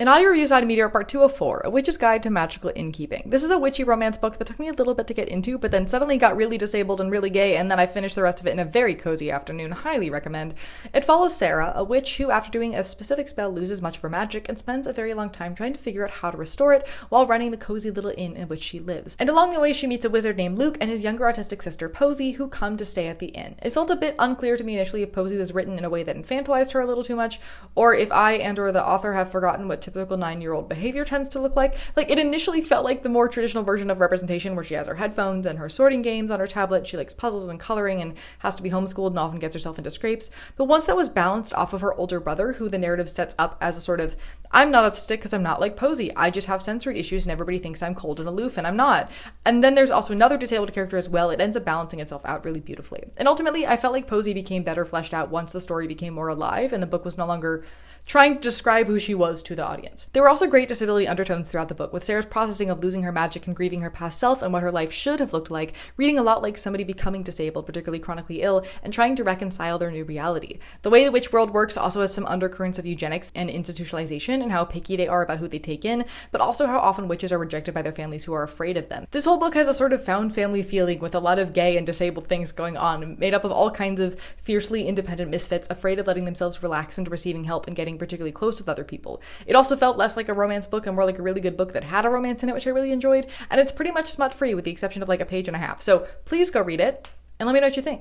An audio review side meteor part 204, A Witch's Guide to Magical Innkeeping. This is a witchy romance book that took me a little bit to get into, but then suddenly got really disabled and really gay, and then I finished the rest of it in a very cozy afternoon. Highly recommend. It follows Sarah, a witch who, after doing a specific spell, loses much of her magic and spends a very long time trying to figure out how to restore it while running the cozy little inn in which she lives. And along the way, she meets a wizard named Luke and his younger autistic sister Posey, who come to stay at the inn. It felt a bit unclear to me initially if Posey was written in a way that infantilized her a little too much, or if I and/or the author have forgotten what typical 9-year-old behavior tends to look like. It initially felt like the more traditional version of representation where she has her headphones and her sorting games on her tablet, she likes puzzles and coloring and has to be homeschooled and often gets herself into scrapes. But once that was balanced off of her older brother, who the narrative sets up as a sort of, I'm not autistic because I'm not like Posey, I just have sensory issues and everybody thinks I'm cold and aloof and I'm not. And then there's also another disabled character as well. It ends up balancing itself out really beautifully. And ultimately, I felt like Posey became better fleshed out once the story became more alive and the book was no longer trying to describe who she was to the audience. There were also great disability undertones throughout the book, with Sarah's processing of losing her magic and grieving her past self and what her life should have looked like, reading a lot like somebody becoming disabled, particularly chronically ill, and trying to reconcile their new reality. The way the witch world works also has some undercurrents of eugenics and institutionalization and how picky they are about who they take in, but also how often witches are rejected by their families who are afraid of them. This whole book has a sort of found family feeling with a lot of gay and disabled things going on, made up of all kinds of fiercely independent misfits afraid of letting themselves relax into receiving help and getting particularly close with other people. It also felt less like a romance book and more like a really good book that had a romance in it, which I really enjoyed, and it's pretty much smut-free with the exception of like a page and a half. So please go read it and let me know what you think.